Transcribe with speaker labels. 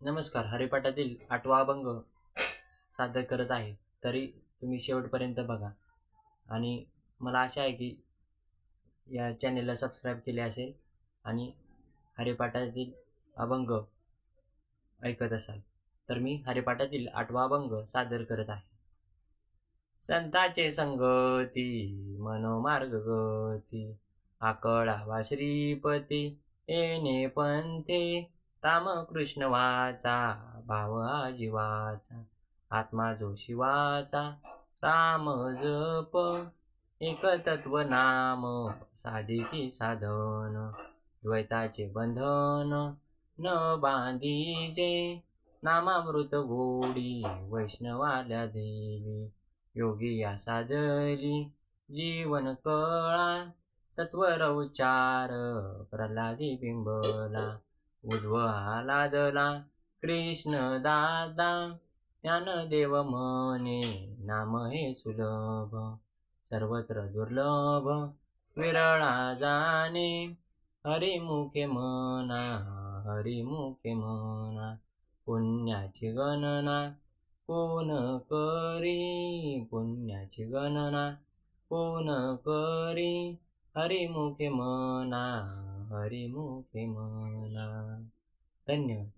Speaker 1: नमस्कार. हरिपाठातील 8वा अभंग सादर करत आहे. तरी तुम्ही शेवटपर्यंत बघा आणि मला आशा आहे की या चॅनेलला सबस्क्राईब केले असेल आणि हरिपाठातील अभंग ऐकत असाल. तर मी हरिपाठातील 8वा अभंग सादर करत आहे. संतांचे संगती मनोमार्ग गती, आकळावा श्रीपती येणे पंथे. रामकृष्ण वाचा भाव हा जीवाचा, आत्मा जो शिवाचा राम जप. एक तत्व नाम साधिकी साधन, द्वैताचे बंधन न बांधीजे. नामामृत गोडी वैष्णवाल्या देली, योगी या साधली जीवन कळा. सत्वर उच्चार प्रल्हादी बिंबला, उद्व आलादला कृष्ण दादा. ज्ञानदेव म्हणे नाम हे सुलभ, सर्वत्र दुर्लभ विरळा जाणे. हरिमुखे म्हणा हरिमुखे म्हणा, पुण्याची गणना कोण करी. पुण्याची गणना कोण करी, हरिमुखे म्हणा हरिमुखे म्हणा. धन्यवाद.